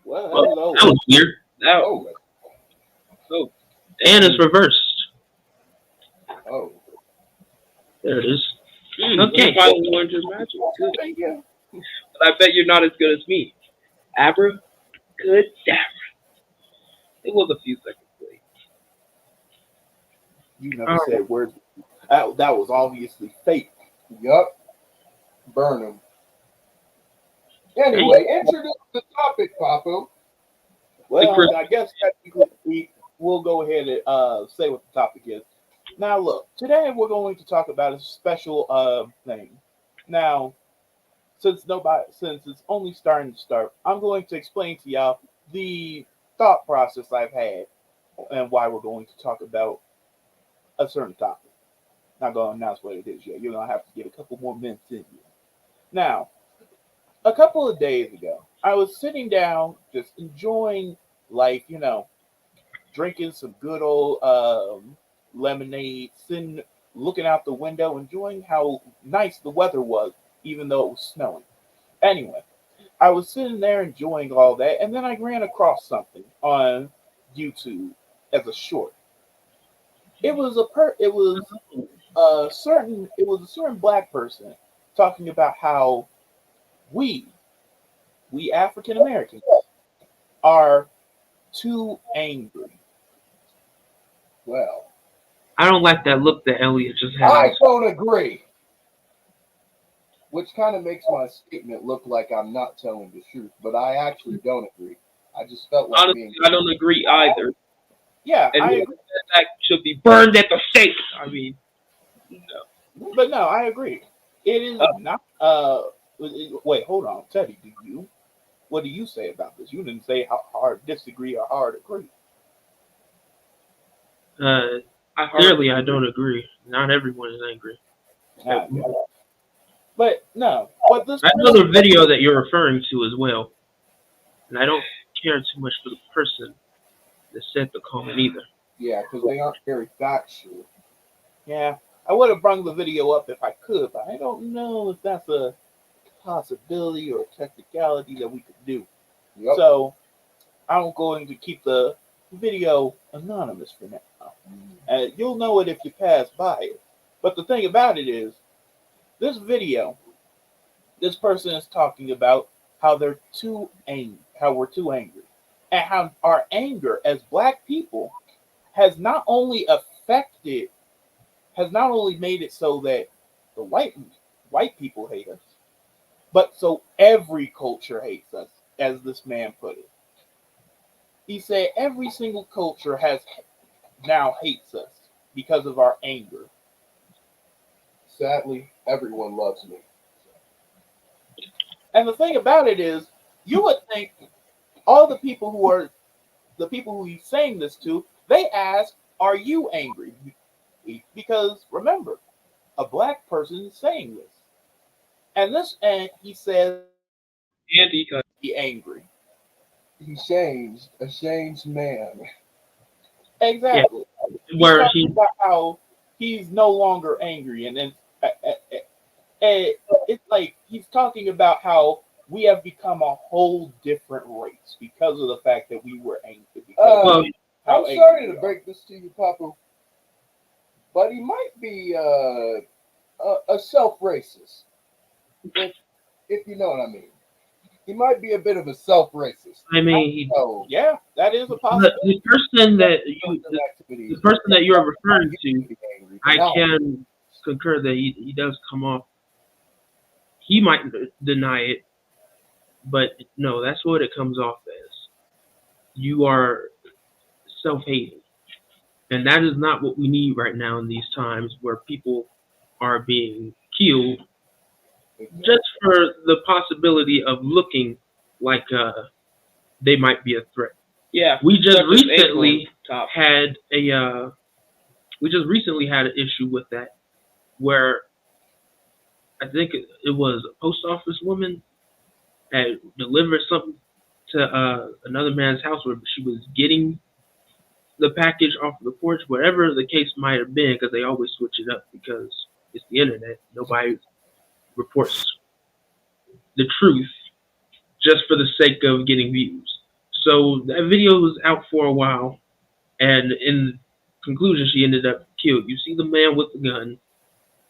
Well, Well, hello. that was weird. That, Oh, oh, and it's reversed. oh. There it is. Okay. Okay. Finally learned your magic. Good. Thank you. But I bet you're not as good as me. Abra, good, Dabra. It was a few seconds late. You never said words. That was obviously fake. Yup. Burn them. Anyway, introduce the topic, Papu. Well, I guess technically we'll go ahead and say what the topic is. Now, look, today we're going to talk about a special thing. Now, since it's only starting to start, I'm going to explain to y'all the thought process I've had and why we're going to talk about a certain topic. Not going to announce what it is yet. You're going to have to get a couple more minutes in here. Now, a couple of days ago, I was sitting down just enjoying life, drinking some good old lemonade, sitting looking out the window, enjoying how nice the weather was, even though it was snowing. Anyway, I was sitting there enjoying all that, and then I ran across something on YouTube as a short. It was a certain black person talking about how we African Americans are too angry. Well, I don't like that look that Elliot just I had. don't agree. Which kind of makes my statement look like I'm not telling the truth, but I actually don't agree. I just felt like Honestly, being. I don't agree either. Yeah, And I whoever agree. said that should be burned at the stake. I mean, no. But no, I agree. It is not. Wait, hold on, Teddy. What do you say about this? You didn't say how hard disagree or hard agree. Clearly, I don't agree. Not everyone is angry. Yeah. But no, what this I know the video that you're referring to as well, and I don't care too much for the person that said the comment either. Yeah, because they aren't very factual. Yeah, I would have brought the video up if I could, but I don't know if that's a possibility or a technicality that we could do. Yep. So I'm going to keep the video anonymous for now. And you'll know it if you pass by it. But the thing about it is, this video, this person is talking about how they're too angry, how we're too angry, and how our anger as black people has not only made it so that the white people hate us, but so every culture hates us, as this man put it. He said every single culture now hates us because of our anger. Sadly, everyone loves me. And the thing about it is, you would think all the people who he's saying this to, they ask, "Are you angry?" Because remember, a black person is saying this, and he says, Andy, "Be angry." He changed, a changed man. Exactly. Yeah. Where He's talking about how he's no longer angry, and then it's like he's talking about how we have become a whole different race because of the fact that we were angry. well, How I'm sorry angry to we are. break this to you, Papa, but he might be a self-racist, if you know what I mean. He might be a bit of a self-racist. I mean, So, Yeah, that is a possibility. the person that you are referring to, I can concur that he does come off. He might deny it, but no, that's what it comes off as. You are self-hating, and that is not what we need right now in these times where people are being killed just for the possibility of looking like they might be a threat. yeah. We just such as recently top. had an issue with that where I think it was a post office woman had delivered something to another man's house where she was getting the package off the porch, whatever the case might have been, because they always switch it up because it's the internet. Nobody reports the truth just for the sake of getting views. So that video was out for a while, and in conclusion, she ended up killed. You see the man with the gun,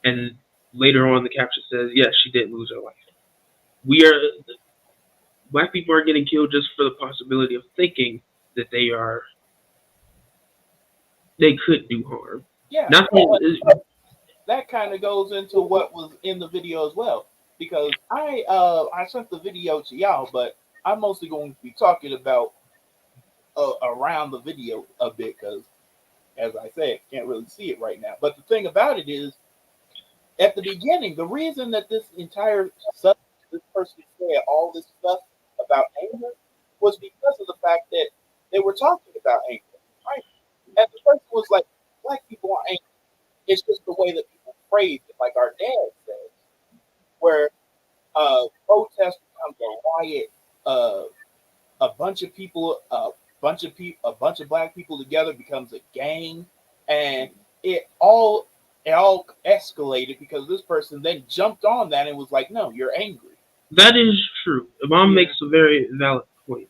and later on the caption says, yes, she did lose her life. Black people are getting killed just for the possibility of thinking that they could do harm. Yeah. That kind of goes into what was in the video as well, because I sent the video to y'all, but I'm mostly going to be talking about around the video a bit, because as I said, can't really see it right now. But the thing about it is, at the beginning, the reason that this person said all this stuff about anger was because of the fact that they were talking about anger, right? And the person was like, black people are angry. It's just the way that people phrase it, like our dad says, where protest becomes a riot, a bunch of black people together becomes a gang, and it all escalated because this person then jumped on that and was like, no, you're angry. That is true. Mom makes a very valid point.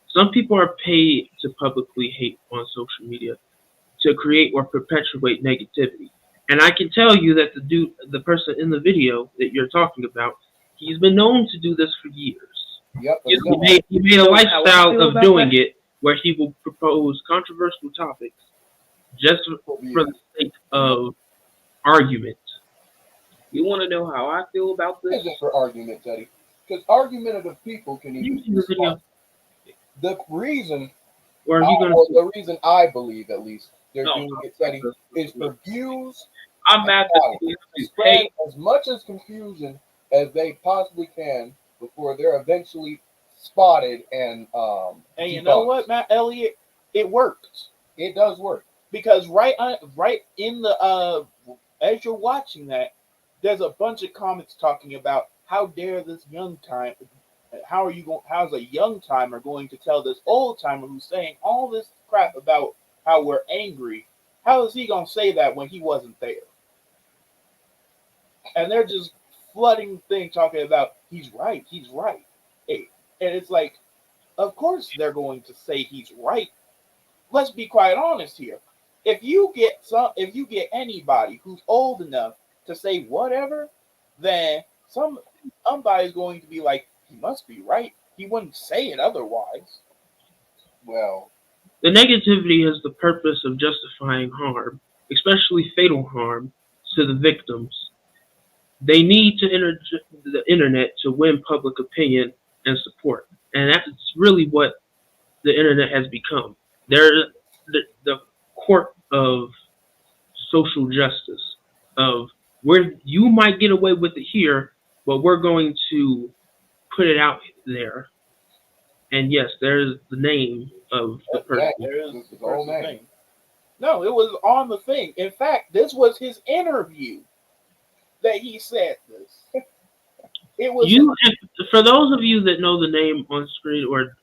Some people are paid to publicly hate on social media to create or perpetuate negativity. And I can tell you that the person in the video that you're talking about, he's been known to do this for years. Yep. He made a lifestyle of doing it where he will propose controversial topics just for the sake of argument. You want to know how I feel about this? It isn't for argument, Teddy. Because argumentative people can even respond. The reason, the reason I believe, at least, they're doing it, Teddy, is for views. I'm mad that to spread as much as confusion as they possibly can before they're eventually spotted and you know what, Matt Elliott, it works. It does work, because right in the as you're watching that, there's a bunch of comments talking about how dare this how's a young timer going to tell this old timer who's saying all this crap about how we're angry, how is he going to say that when he wasn't there? And they're just flooding things talking about he's right. Hey, and it's like, of course they're going to say he's right. Let's be quite honest here. If you get anybody who's old enough to say whatever, then somebody's going to be like, he must be right. He wouldn't say it otherwise. Well, the negativity has the purpose of justifying harm, especially fatal harm, to the victims. They need to enter the internet to win public opinion and support. And that's really what the internet has become. They're the court of social justice, of where you might get away with it here, but we're going to put it out there. And yes, there's the name of the person. There's the whole name. No, it was on the thing. In fact, this was his interview that he said this. It was for those of you that know the name on screen or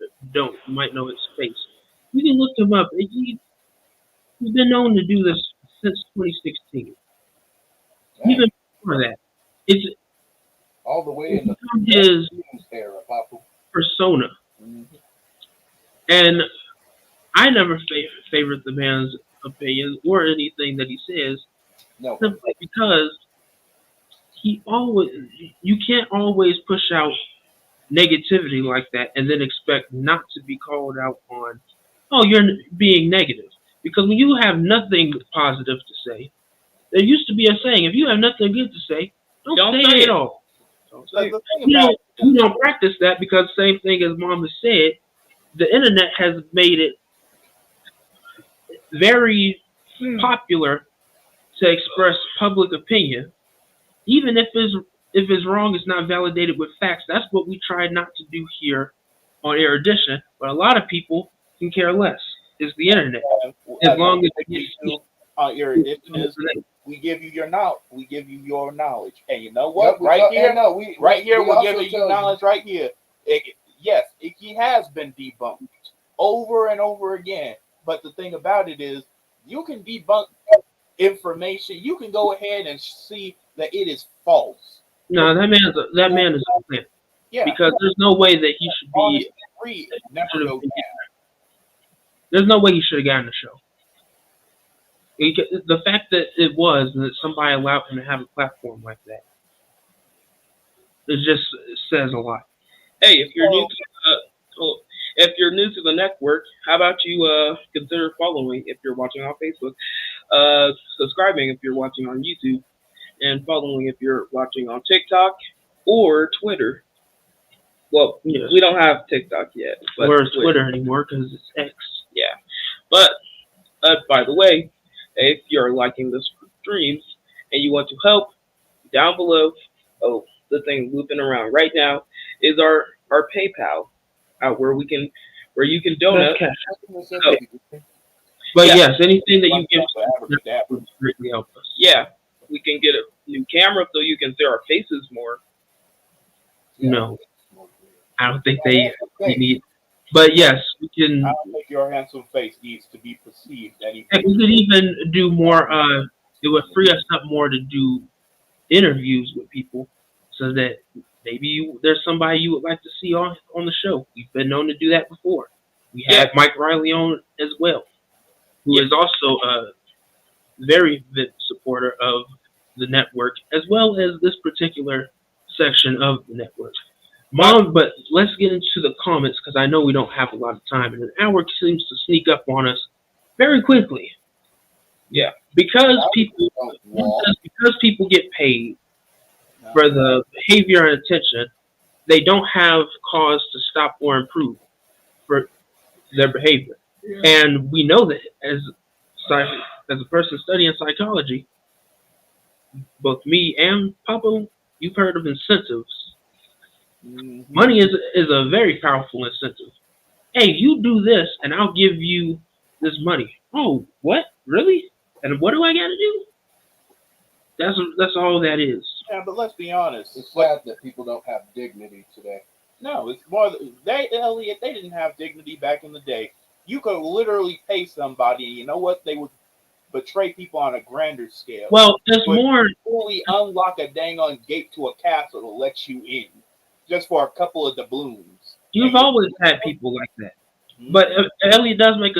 might know his face, you can look him up. He's been known to do this since 2016. Dang. Even before that, it's all the way in his era, persona. Mm-hmm. And I never favored the man's opinions or anything that he says, simply because you can't always push out negativity like that and then expect not to be called out on, oh, you're being negative. Because when you have nothing positive to say, there used to be a saying, if you have nothing good to say, don't say it at all. You don't practice that, because same thing as Mom has said, the internet has made it very popular to express public opinion. Even if it's wrong, it's not validated with facts. That's what we try not to do here on Erudition. But a lot of people can care less. It's the internet. As long as on Erudition is we give you your knowledge. We give you your knowledge, and you know what? We're giving you knowledge right here. He has been debunked over and over again. But the thing about it is, you can debunk information. You can go ahead and see that it is false. No, that man is a plant. Yeah, because there's no way that he should be. Never go down. There's no way he should have gotten the show. The fact that it was and that somebody allowed him to have a platform like that, it just says a lot. Hey, if you're new to the network, how about you consider following if you're watching on Facebook, subscribing if you're watching on YouTube, and following if you're watching on TikTok or Twitter. Well, Yes. we don't have TikTok yet. But Where's Twitter anymore because it's X. Yeah. But, by the way, if you're liking the streams and you want to help, down below, the thing looping around right now is our PayPal, where you can donate. But Yeah. yes, anything that you give would greatly help us. Yeah, we can get a new camera so you can see our faces more. No, I don't think they need. But yes, we can. I don't think your handsome face needs to be perceived. We could even do more. It would free us up more to do interviews with people, so that maybe there's somebody you would like to see on the show. We've been known to do that before. We had Mike Riley on as well, who is also a very big supporter of the network, as well as this particular section of the network. But let's get into the comments because I know we don't have a lot of time, and an hour seems to sneak up on us very quickly. Yeah, because people get paid for the behavior and attention, they don't have cause to stop or improve for their behavior. Yeah. And we know that as a person studying psychology, both me and Papa, you've heard of incentives. Mm-hmm. Money is a very powerful incentive. Hey, you do this, and I'll give you this money. Oh, what? Really? And what do I got to do? That's all that is. Yeah, but let's be honest. It's sad that people don't have dignity today. No, it's more Elliot, they didn't have dignity back in the day. You could literally pay somebody, and you know what? They would betray people on a grander scale. Well, there's more. Fully unlock a dang on gate to a castle to let you in, just for a couple of doubloons. You've always had people like that. Mm-hmm. But Elliot does make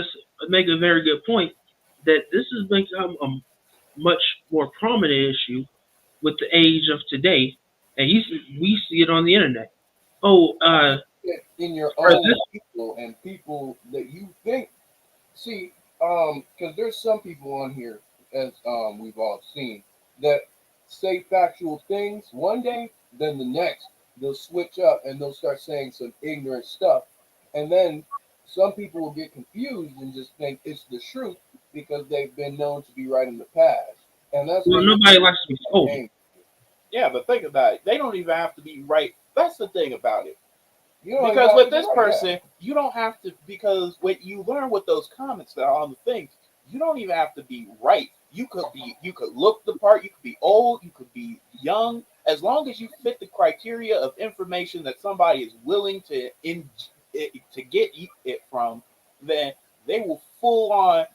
a very good point that this has become a much more prominent issue with the age of today, and we see it on the internet. In your own people and people that you think. See, because there's some people on here, as we've all seen, that say factual things one day, then the next they'll switch up and they'll start saying some ignorant stuff, and then some people will get confused and just think it's the truth because they've been known to be right in the past, and that's nobody likes to be told. Yeah, but think about it. They don't even have to be right. That's the thing about it. Because with this person, you don't have to, because when you learn with those comments that are on the things, you don't even have to be right. You could look the part, you could be old, you could be young, as long as you fit the criteria of information that somebody is willing to get it from, then they will full on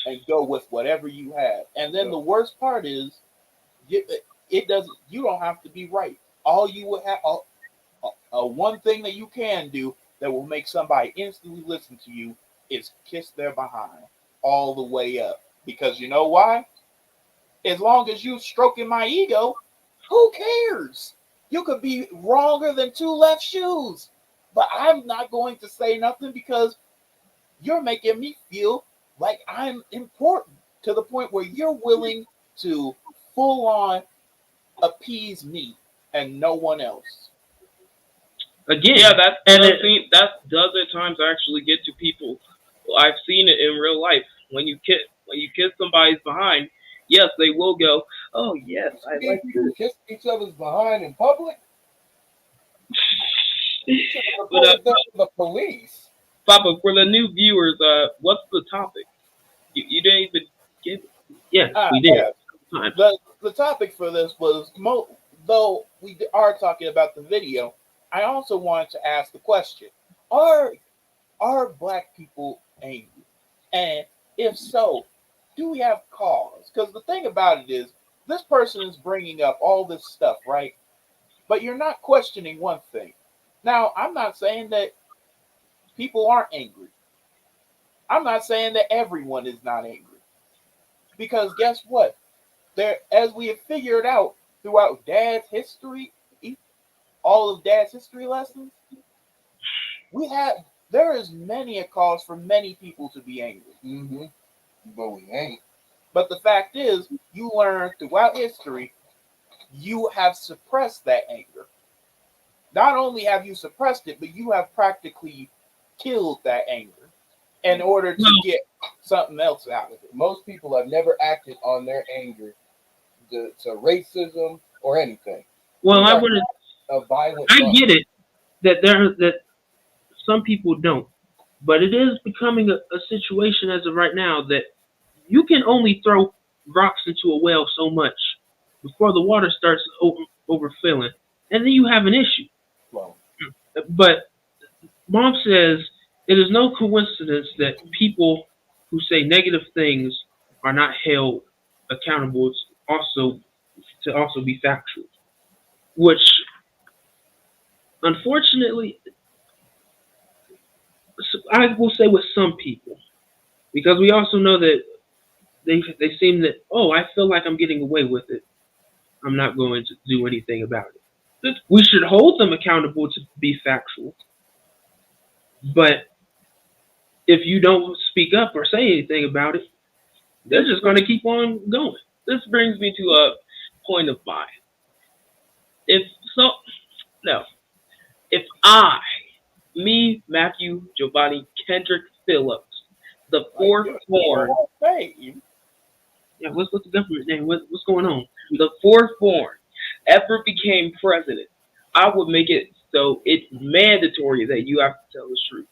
and go with whatever you have. And then the worst part is, you don't have to be right. All you would have, one thing that you can do that will make somebody instantly listen to you is kiss their behind all the way up. Because you know why? As long as you stroking my ego, who cares? You could be wronger than two left shoes. But I'm not going to say nothing because you're making me feel like I'm important to the point where you're willing to full on appease me and no one else. Again, yeah, that does at times actually get to people. I've seen it in real life. When you kiss somebody's behind, yes, they will go, "Oh yes, I like to kiss each other's behind in public." But the police. Papa, for the new viewers, what's the topic? You didn't even give it. Yeah, we did. Yeah. The topic for this was, though we are talking about the video, I also wanted to ask the question: Are Black people angry? And if so, do we have cause? Because the thing about it is, this person is bringing up all this stuff, right? But you're not questioning one thing. Now, I'm not saying that people aren't angry. I'm not saying that everyone is not angry. Because guess what? As we have figured out throughout Dad's history, all of Dad's history lessons, there is many a cause for many people to be angry. Mm-hmm. But we ain't. But the fact is, you learn throughout history, you have suppressed that anger. Not only have you suppressed it, but you have practically killed that anger in order to get something else out of it. Most people have never acted on their anger to racism or anything. Well, I wouldn't. I get it that some people don't, but it is becoming a situation as of right now that you can only throw rocks into a well so much before the water starts overfilling, and then you have an issue. Well, but Mom says it is no coincidence that people who say negative things are not held accountable to also be factual, which unfortunately I will say with some people, because we also know that they seem that, oh, I feel like I'm getting away with it, I'm not going to do anything about it. We should hold them accountable to be factual, but if you don't speak up or say anything about it, they're just going to keep on going. This brings me to a point of mine. If me, Matthew, Giovanni, Kendrick, Phillips, the fourth born. Yeah, what's the government name? What's going on? The fourth born ever became president, I would make it so it's mandatory that you have to tell the truth.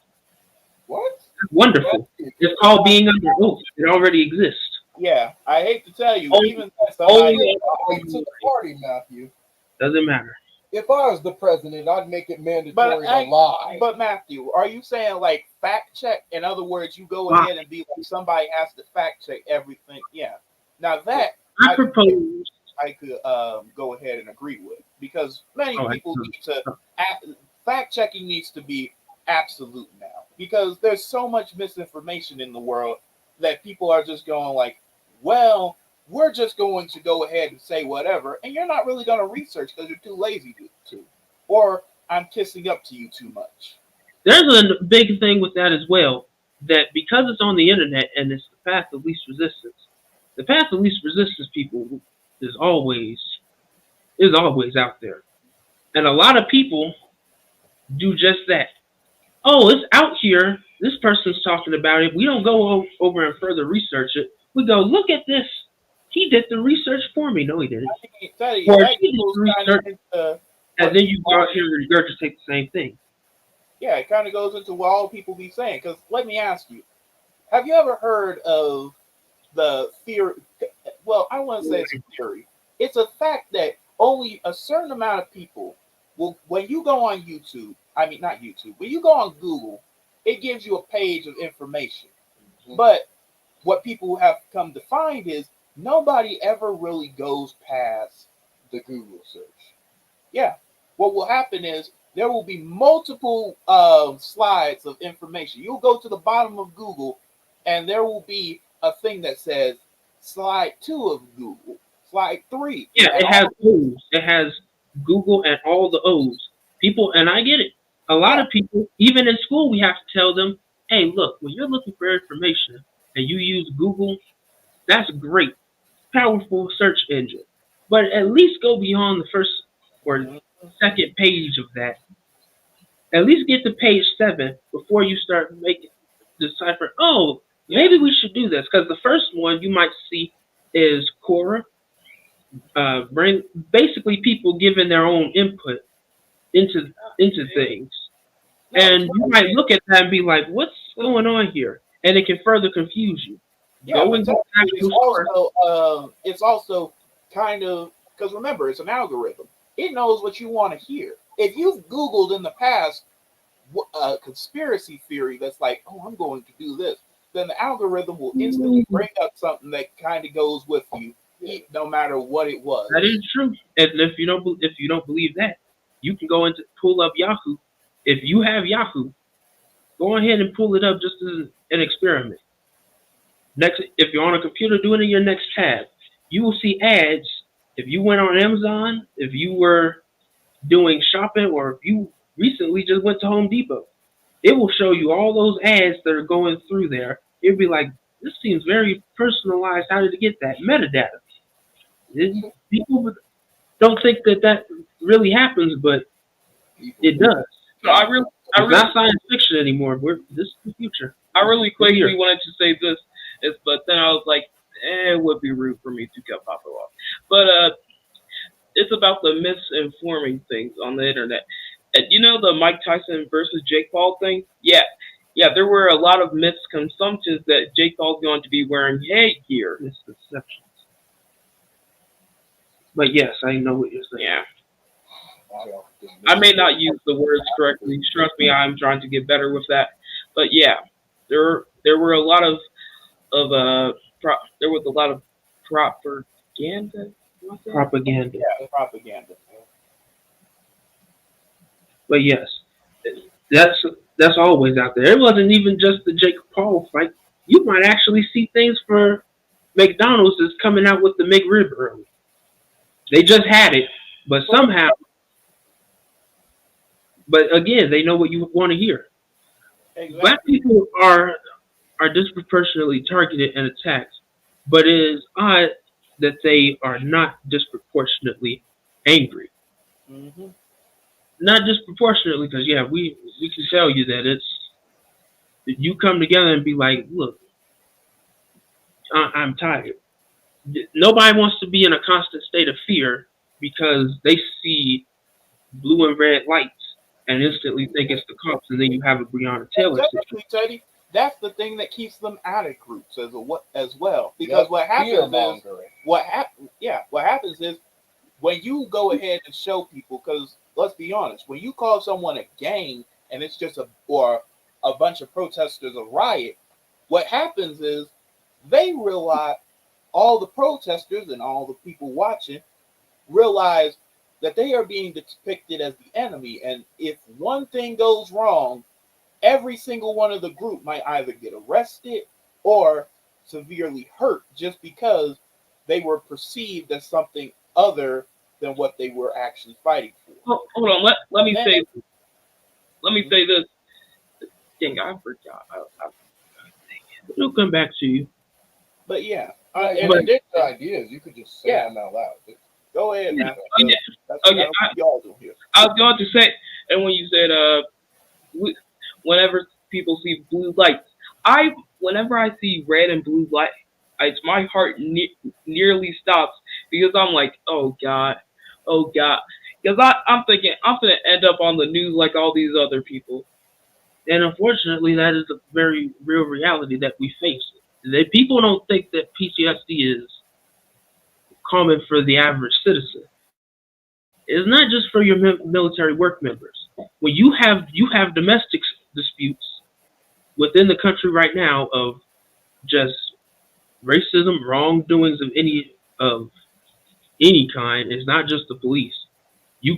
What? Wonderful. It's called being under oath. It already exists. Yeah, I hate to tell you, even only to the party, Matthew. Doesn't matter. If I was the president, I'd make it mandatory to lie. But Matthew, are you saying like fact check? In other words, you go ahead and be like, somebody has to fact check everything. Yeah. Now that I propose I could go ahead and agree with, because many people need to fact checking needs to be absolute now, because there's so much misinformation in the world that people are just going like, well, we're just going to go ahead and say whatever, and you're not really going to research because you're too lazy to, or I'm kissing up to you too much. There's a big thing with that as well, that because it's on the internet and it's the path of least resistance, the path of least resistance people is always out there. And a lot of people do just that. Oh, it's out here. This person's talking about it. We don't go over and further research it. We go, look at this. He did the research for me. No, he didn't. He did the research, and then you go out here and regurgitate the same thing. Yeah, it kind of goes into what all people be saying. Because let me ask you, have you ever heard of the theory? Well, I don't want to say it's a theory. It's a fact that only a certain amount of people will, when you go on YouTube, I mean, not YouTube, when you go on Google, it gives you a page of information. Mm-hmm. But what people have come to find is nobody ever really goes past the Google search. Yeah. What will happen is there will be multiple slides of information. You'll go to the bottom of Google, and there will be a thing that says slide 2 of Google, slide 3. Yeah, it has O's. It has Google and all the O's. People, and I get it. A lot of people, even in school, we have to tell them, hey, look, when you're looking for information and you use Google, that's great. Powerful search engine. But at least go beyond the first or second page of that. At least get to page 7 before you start making decipher, oh, maybe we should do this. Because the first one you might see is Quora. Basically people giving their own input into things. And you might look at that and be like, what's going on here? And it can further confuse you. Yeah, it's also kind of, because remember, it's an algorithm. It knows what you want to hear. If you've Googled in the past a conspiracy theory that's like, oh, I'm going to do this, then the algorithm will instantly bring up something that kind of goes with you, no matter what it was. That is true. And if you don't believe that, you can pull up Yahoo. If you have Yahoo, go ahead and pull it up just an experiment. Next, if you're on a computer doing it in your next tab, you will see ads. If you went on Amazon, if you were doing shopping, or if you recently just went to Home Depot, it will show you all those ads that are going through there. It'll be like, this seems very personalized. How did it get that? Metadata. People don't think that really happens, but it does. So It's not science fiction anymore. This is the future. I really quickly wanted to say this, but then I was like, it would be rude for me to cut Papa off. But it's about the misinforming things on the internet. And you know the Mike Tyson versus Jake Paul thing? Yeah, there were a lot of misconceptions that Jake Paul's going to be wearing headgear. Misconceptions. But yes, I know what you're saying. Yeah. I may not use the words correctly. Trust me, I'm trying to get better with that. But yeah, there were a lot of there was a lot of propaganda. Propaganda. Yeah, propaganda. But yes, that's always out there. It wasn't even just the Jake Paul fight. You might actually see things for McDonald's is coming out with the McRib early. They just had it, but somehow. But again, they know what you want to hear. Exactly. Black people are disproportionately targeted and attacked, but it is odd that they are not disproportionately angry. Mm-hmm. Not disproportionately, because we can tell you that you come together and be like, look, I'm tired. Nobody wants to be in a constant state of fear because they see blue and red lights and instantly think it's the cops, and then you have a Breonna Taylor situation. Teddy, that's the thing that keeps them out of groups as well. Because what happens is when you go ahead and show people, because let's be honest, when you call someone a gang and it's just a bunch of protesters a riot, what happens is they realize, all the protesters and all the people watching realize that they are being depicted as the enemy, and if one thing goes wrong, every single one of the group might either get arrested or severely hurt just because they were perceived as something other than what they were actually fighting for. Hold on, let me say this. Dang, I forgot. It'll come back to you. But yeah, ideas you could just say them out loud. Go ahead, man. Okay, I was going to say, and when you said, whenever people see blue lights, whenever I see red and blue lights, my heart nearly stops because I'm like, oh God, because I'm thinking I'm gonna end up on the news like all these other people. And unfortunately, that is a very real reality that we face. That people don't think that PTSD is common for the average citizen. It's not just for your military work members. When you have domestic disputes within the country right now of just racism, wrongdoings of any kind. It's not just the police. We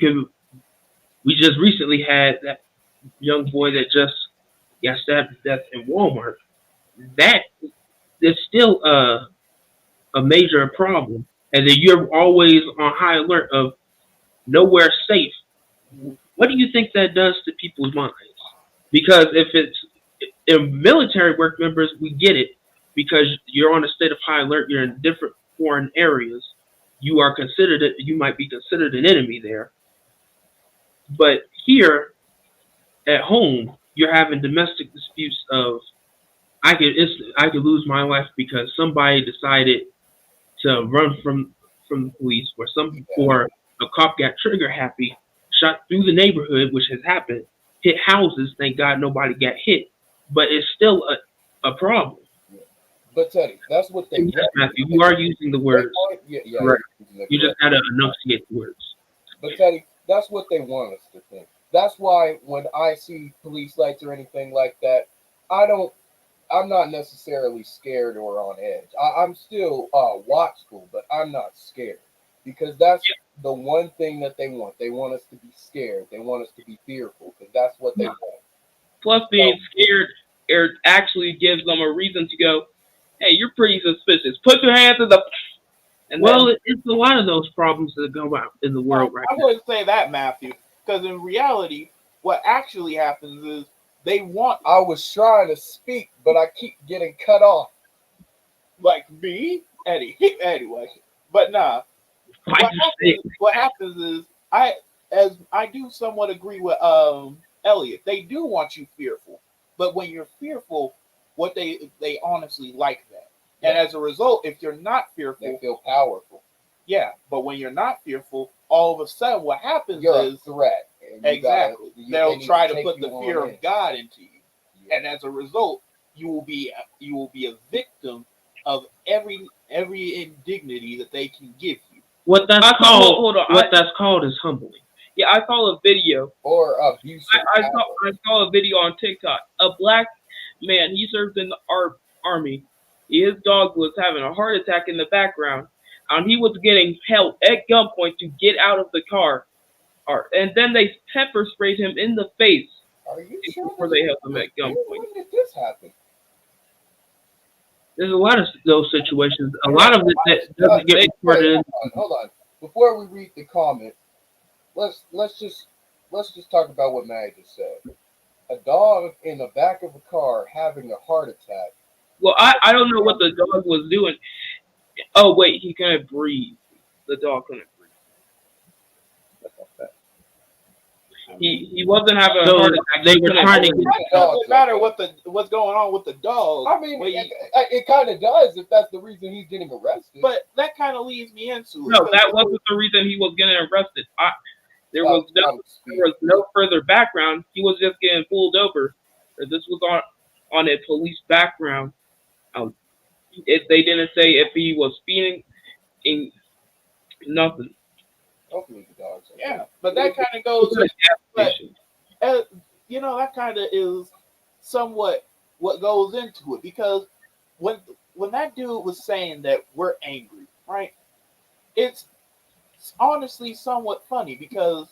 just recently had that young boy that just got stabbed to death in Walmart. That is still a major problem. And then you're always on high alert of nowhere safe. What do you think that does to people's minds? Because in military work members, we get it because you're on a state of high alert. You're in different foreign areas. You might be considered an enemy there. But here at home, you're having domestic disputes of I could lose my life because somebody decided to run from the police, or a cop got trigger happy, shot through the neighborhood, which has happened, hit houses. Thank God nobody got hit, but it's still a problem. But Teddy, that's what they. Yes, Matthew, you are using the words. Correct. You just gotta enunciate the words. But Teddy, that's what they want us to think. That's why when I see police lights or anything like that, I'm not necessarily scared or on edge. I'm still watchful, but I'm not scared because that's the one thing that they want. They want us to be scared. They want us to be fearful because that's what they want. Plus, being scared it actually gives them a reason to go, hey, you're pretty suspicious. Put your hands in the... And it's a lot of those problems that go out in the world right now. I wouldn't say that, Matthew, because in reality, what actually happens is they want... I was trying to speak, but I keep getting cut off. Like me? Eddie. Anyway. But nah. What happens is, I do somewhat agree with Elliot. They do want you fearful. But when you're fearful, what they honestly like that. And as a result, if you're not fearful, they feel powerful. Yeah, but when you're not fearful, all of a sudden what happens you're is a threat. Exactly. They'll try to put the fear of God into you. Yeah. And as a result, you will be a victim of every indignity that they can give you. What that's called is humbling. Yeah, I saw a video. Or abuse. I saw a video on TikTok. A black man, he served in the army. His dog was having a heart attack in the background, and he was getting held at gunpoint to get out of the car. And then they pepper sprayed him in the face. Are you sure before they held him at gunpoint? When did this happen? There's a lot of those situations. A lot of it that doesn't get reported. Hold on. Before we read the comment, let's just talk about what Mag just said. A dog in the back of a car having a heart attack. Well, I don't know what the dog was doing. Oh wait, he couldn't breathe. The dog couldn't breathe. That's not fact. He wasn't having a heart attack. They were trying to get. It doesn't matter what's going on with the dog. I mean, it kind of does if that's the reason he's getting arrested. But that kind of leads me into no, that wasn't the reason he was getting arrested. There was no further background. He was just getting pulled over. This was on a police background. They didn't say if he was speeding, nothing. Hopefully the dogs. Yeah, but that kind of goes. That kind of is somewhat what goes into it, because when that dude was saying that we're angry, right? It's honestly somewhat funny because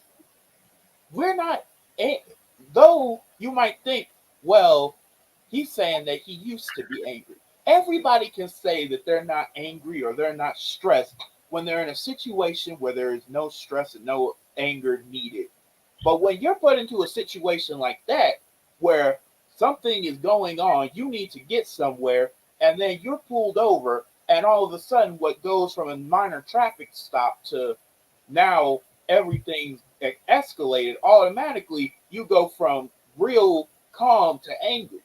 we're not. Though you might think, well, he's saying that he used to be angry. Everybody can say that they're not angry or they're not stressed when they're in a situation where there is no stress and no anger needed. But when you're put into a situation like that, where something is going on, you need to get somewhere, and then you're pulled over, and all of a sudden what goes from a minor traffic stop to now everything's escalated, automatically you go from real calm to angry.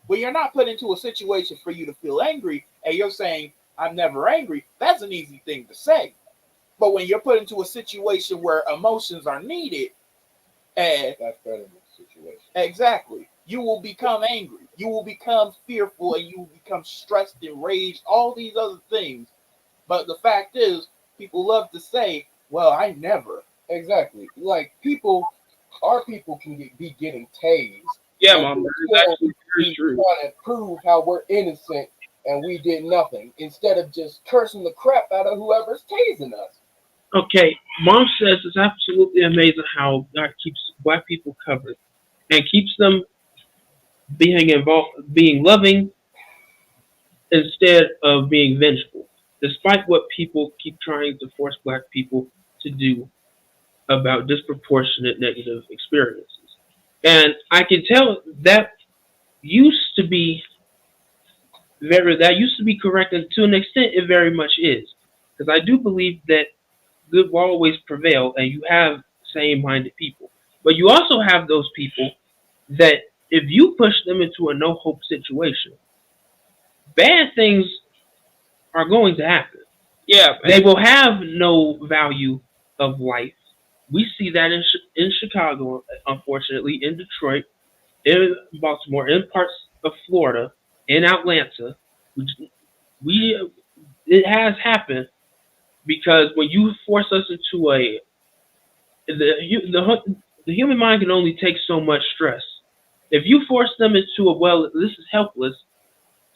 When you're not put into a situation for you to feel angry, and you're saying, I'm never angry, that's an easy thing to say. But when you're put into a situation where emotions are needed, and that's better than the situation. Exactly. You will become angry. You will become fearful, and you will become stressed, enraged, all these other things. But the fact is, people love to say, well, I never. Exactly. Like our people can be getting tased. Yeah, Mom, that's actually very true. Trying to prove how we're innocent and we did nothing, instead of just cursing the crap out of whoever's tasing us. Okay, Mom says it's absolutely amazing how God keeps black people covered and keeps them being loving instead of being vengeful, despite what people keep trying to force black people to do about disproportionate negative experiences. And I can tell that used to be correct, and to an extent it very much is. Because I do believe that good will always prevail, and you have same-minded people. But you also have those people that if you push them into a no-hope situation, bad things are going to happen. Yeah, they will have no value of life. We see that in Chicago, unfortunately, in Detroit, in Baltimore, in parts of Florida, in Atlanta. It has happened because when you force us into the human mind can only take so much stress. If you force them into this is helpless,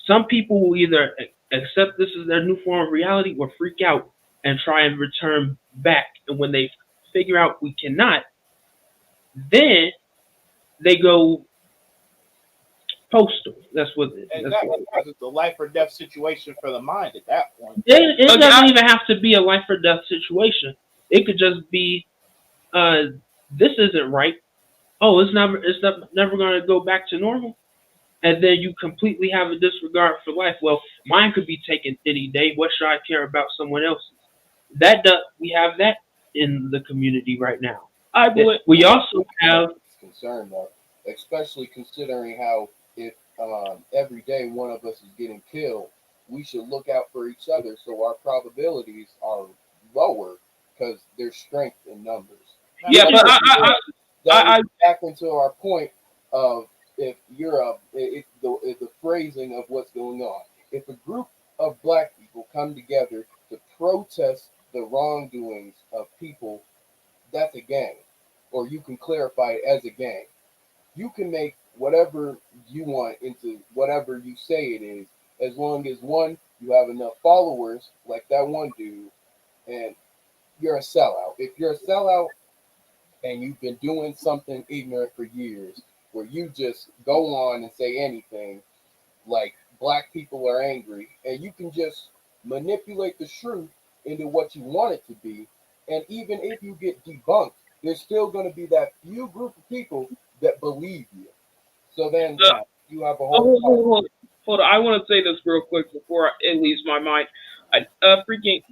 some people will either accept this as their new form of reality or freak out and try and return back. And when they figure out we cannot, then they go postal. That's what. Exactly, because it's a life or death situation for the mind at that point. It doesn't even have to be a life or death situation. It could just be, this isn't right. Oh, it's never going to go back to normal. And then you completely have a disregard for life. Well, mine could be taken any day. What should I care about someone else's? We have that in the community right now. We also have concern though, especially considering how if every day one of us is getting killed, we should look out for each other so our probabilities are lower because there's strength in numbers. Yeah, but I back into our point of if you're the phrasing of what's going on. If a group of black people come together to protest the wrongdoings of people, that's a gang, or you can clarify it as a gang. You can make whatever you want into whatever you say it is, as long as one, you have enough followers like that one dude, and you're a sellout. If you're a sellout and you've been doing something ignorant for years, where you just go on and say anything, like black people are angry, and you can just manipulate the truth into what you want it to be, and even if you get debunked, there's still going to be that few group of people that believe you. So then you have a whole. Hold on. I want to say this real quick before it leaves my mind. Freaking,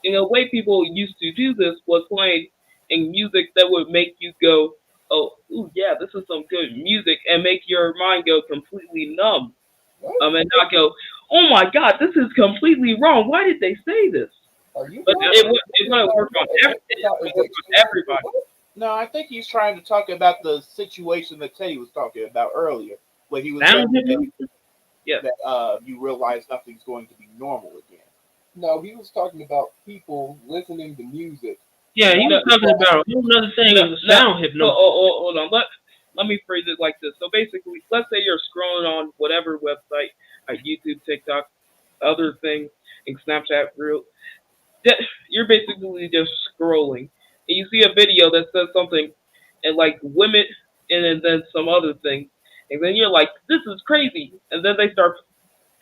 in a way, people used to do this was playing in music that would make you go, "Oh, ooh, yeah, this is some good music," and make your mind go completely numb. And not go, "Oh my God, this is completely wrong. Why did they say this?" Are you? But it wouldn't work on everybody. No, I think he's trying to talk about the situation that Teddy was talking about earlier, where he was that you realize nothing's going to be normal again. No, he was talking about people listening to music. Yeah, he was talking about another thing of sound hypnosis. Hold on. Let me phrase it like this. So basically, let's say you're scrolling on whatever website, like YouTube, TikTok, other things, and Snapchat Reel. You're basically just scrolling, and you see a video that says something, and like women, and then some other thing, and then you're like, "This is crazy," and then they start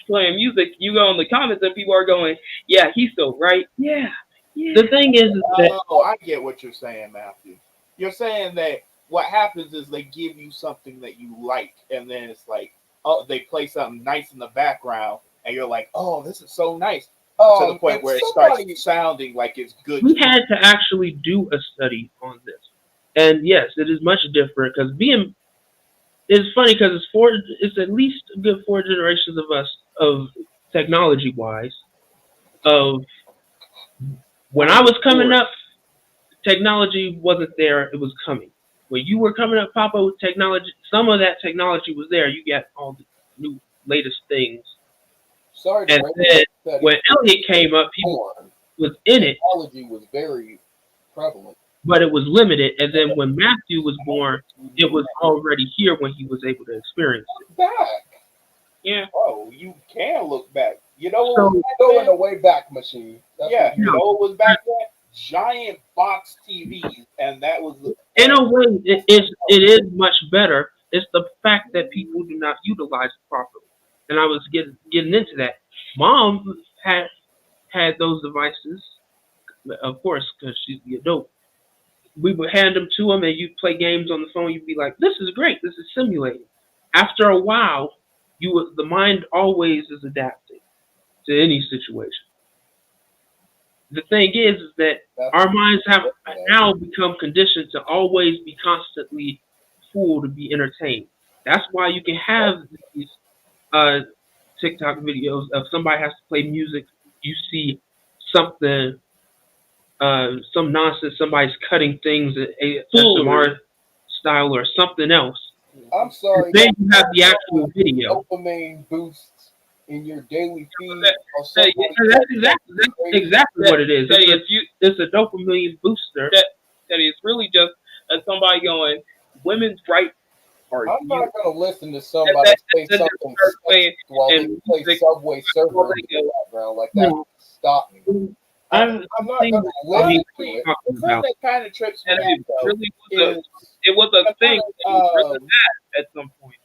playing music. You go in the comments, and people are going, "Yeah, he's so right. Yeah." The thing is that I get what you're saying, Matthew. You're saying that what happens is they give you something that you like, and then it's like, oh, they play something nice in the background, and you're like, "Oh, this is so nice." To the point where it starts sounding like it's good. We had to actually do a study on this, and yes, it is much different because it's funny because it's at least a good 4 generations of us of technology wise. Of when I was coming up, technology wasn't there; it was coming. When you were coming up, Papa, with technology, some of that technology was there. You got all the new latest things. Sorry, and then when Elliot came up, he was in it. Technology was very prevalent, but it was limited. And then when Matthew was born, it was already here when he was able to experience it. Back, yeah. Oh, you can look back. You know, go in the way back machine. That's you know what was back then? Giant box TVs, and that was in a way it is much better. It's the fact that people do not utilize it properly. And I was getting into that. Mom had those devices, of course, because she's the adult. We would hand them to them, and you'd play games on the phone. You'd be like, "This is great. This is simulating." After a while, the mind always is adapting to any situation. The thing is that our minds have now become conditioned to always be constantly full to be entertained. That's why you can have these TikTok videos of somebody has to play music. You see something, some nonsense. Somebody's cutting things at ASMR style or something else. I'm sorry. Then you have the actual video. Dopamine boosts in your daily feed. That's exactly what it is. It's a dopamine booster. It's really just somebody going, "Women's rights." I'm not going to listen to somebody say something while they play Subway Surfer in the background like that. Stop me. I'm not going to listen to it. The thing that kind of trips me out, it was a thing. It was really bad at some point.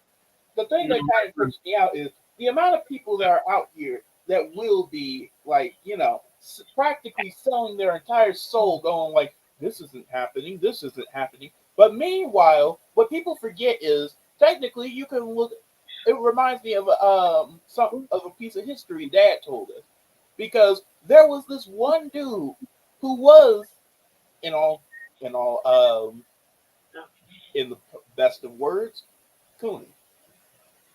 The thing that kind of freaks me out is the amount of people that are out here that will be like, practically selling their entire soul, going like, this isn't happening, this isn't happening. But meanwhile, what people forget is technically you can look. It reminds me of some of a piece of history Dad told us, because there was this one dude who was in all in the best of words, Cooney.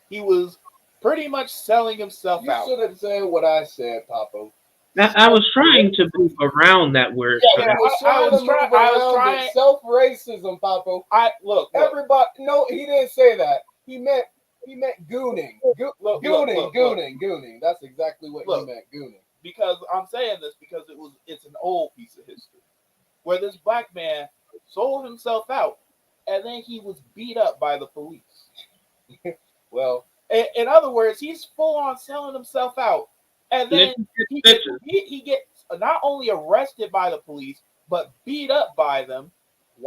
He was pretty much selling himself out. You should have said what I said, Papa. I was trying to move around that word. Yeah, I was trying. Self-racism, Papa. Look. Everybody, no, he didn't say that. He meant gooning. Gooning. That's exactly what he meant, gooning. Because I'm saying this because it's an old piece of history where this black man sold himself out and then he was beat up by the police. Well, in other words, he's full on selling himself out, and then he gets not only arrested by the police but beat up by them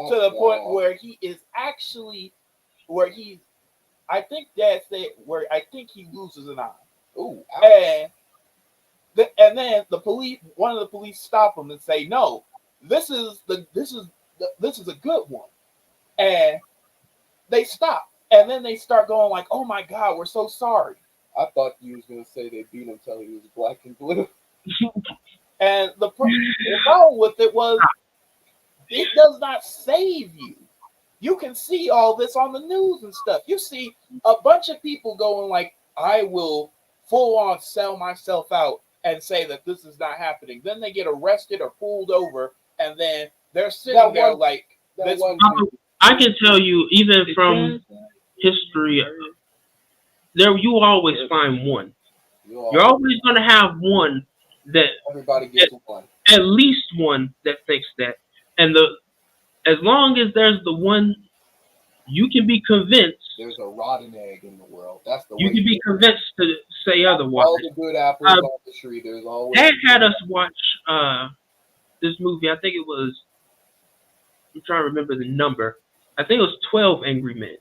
to the point where he is actually I think Dad said where I think he loses an eye. Ooh, and then one of the police stop him and say, "No, this is a good one," and they stop. And then they start going like, "Oh my God, we're so sorry." I thought you was gonna say they beat him till he was black and blue. And the problem with it was, it does not save you. You can see all this on the news and stuff. You see a bunch of people going like, "I will full on sell myself out and say that this is not happening." Then they get arrested or pulled over, and then they're sitting there like this. I can tell you, even from history, there you always find one. You're always going to have one that everybody gets one. At least one that thinks that, and as long as there's the one, you can be convinced. There's a rotten egg in the world. That's the you way can be convinced to say otherwise. All the good apples on the tree. There's always. Dad had us watch this movie. I think it was. I'm trying to remember the number. I think it was 12 Angry Men.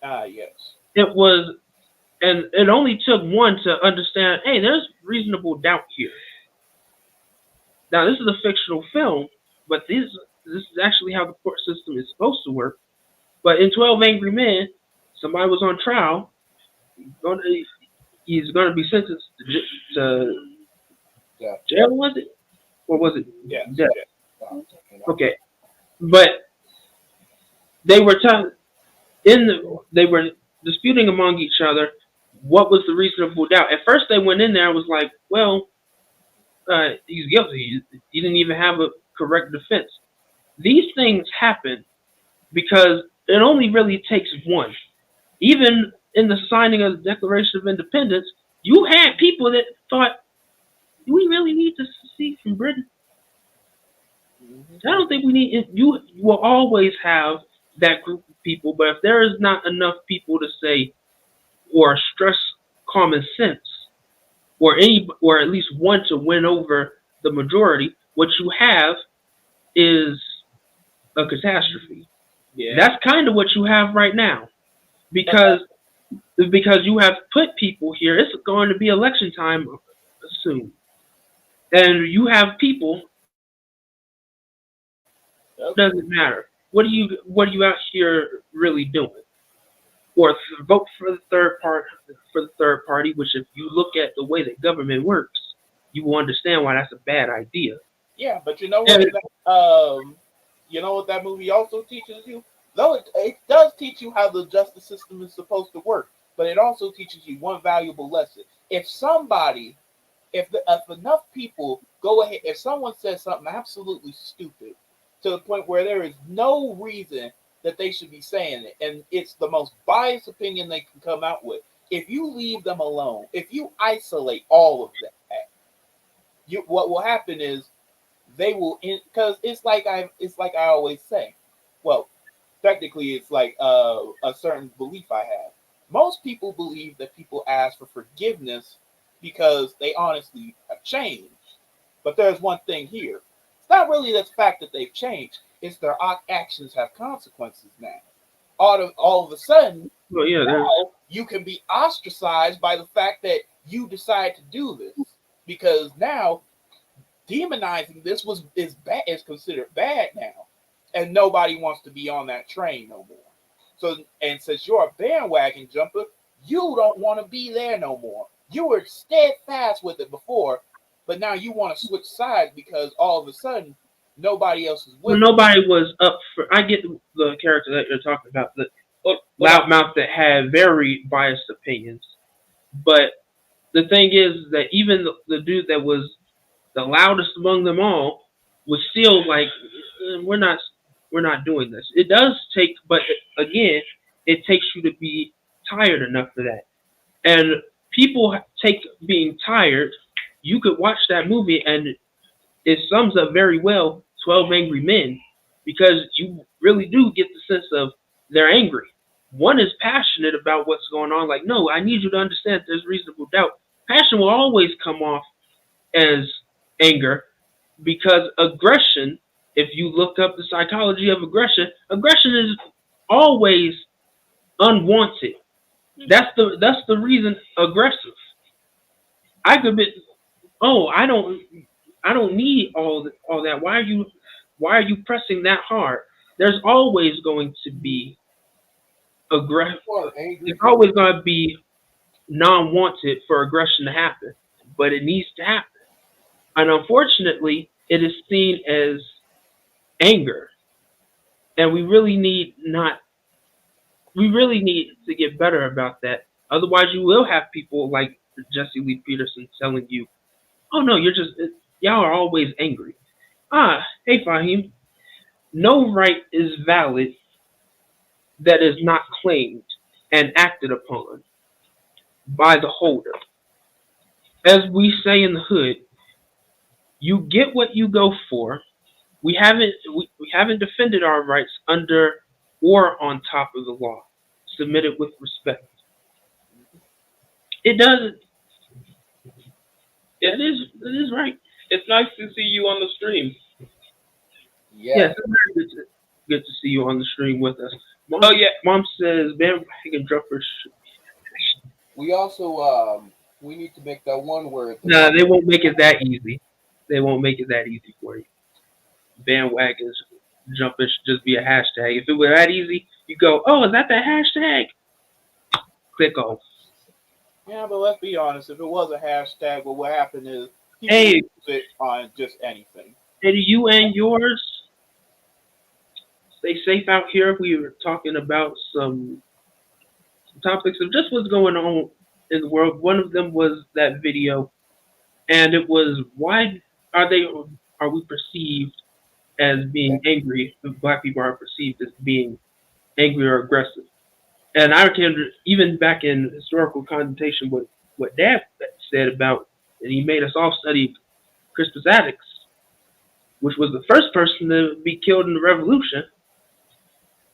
Yes. It was, and it only took one to understand, hey, there's reasonable doubt here. Now, this is a fictional film, but this is actually how the court system is supposed to work. But in 12 Angry Men, somebody was on trial. He's going to be sentenced to jail, was it? Or was it? Yeah. Death? Okay. But they were they were disputing among each other what was the reasonable doubt. At first, they went in there and was like, "Well, he's guilty. He didn't even have a correct defense." These things happen because it only really takes one. Even in the signing of the Declaration of Independence, you had people that thought, "Do we really need to secede from Britain?" I don't think we need. You will always have that group of people, but if there is not enough people to say or stress common sense, or at least one to win over the majority, what you have is a catastrophe. Yeah. That's kind of what you have right now, because you have put people here. It's going to be election time soon, and you have people. Doesn't matter. What are you out here really doing? Or vote for the third party, which if you look at the way that government works, you will understand why that's a bad idea. Yeah, but you know what? You know what that movie also teaches you? Though it does teach you how the justice system is supposed to work, but it also teaches you one valuable lesson. If enough people go ahead, if someone says something absolutely stupid, to the point where there is no reason that they should be saying it, and it's the most biased opinion they can come out with. If you leave them alone, if you isolate all of that, what will happen is they will, because it's like I always say. Well, technically, it's like a certain belief I have. Most people believe that people ask for forgiveness because they honestly have changed. But there's one thing here. Not really the fact that they've changed. It's their actions have consequences now. all of a sudden, well, yeah, now you can be ostracized by the fact that you decide to do this, because now demonizing this is considered bad now, and nobody wants to be on that train no more. So, and since you're a bandwagon jumper, you don't want to be there no more. You were steadfast with it before, but now you want to switch sides because all of a sudden nobody else is with well, nobody was up for. I get the character that you're talking about, the loudmouth that had very biased opinions. But the thing is that even the dude that was the loudest among them all was still like, we're not doing this. It does take, but again, it takes you to be tired enough for that. And people take being tired. You could watch that movie and it sums up very well 12 Angry Men, because you really do get the sense of they're angry. One is passionate about what's going on. Like, no, I need you to understand there's reasonable doubt. Passion will always come off as anger, because aggression, if you look up the psychology of aggression, aggression is always unwanted. That's the reason aggressive. I could be, oh, I don't need all that. Why are you pressing that hard? There's always going to be aggression. It's always going to be non-wanted for aggression to happen, but it needs to happen. And unfortunately, it is seen as anger, and we really need to get better about that. Otherwise, you will have people like Jesse Lee Peterson telling you, "Oh no, y'all are always angry." Hey Fahim, no right is valid that is not claimed and acted upon by the holder. As we say in the hood, you get what you go for. We haven't defended our rights under or on top of the law. Submitted with respect. It doesn't. It is right. It's nice to see you on the stream. Yes, it's very good to see you on the stream with us. Mom says bandwagon jumpers. We also we need to make that one word. Nah, they won't make it that easy. They won't make it that easy for you. Bandwagons jumping should just be a hashtag. If it were that easy, you go, oh, is that the hashtag? Click off. Yeah, but let's be honest. If it was a hashtag, well, what happened is people use it on just anything. Hey, you and yours, stay safe out here. We were talking about some topics of just what's going on in the world. One of them was that video, and it was, why are we perceived as being angry? Black people are perceived as being angry or aggressive. And I can, even back in historical connotation, what Dad said about, and he made us all study Crispus Attucks, which was the first person to be killed in the Revolution.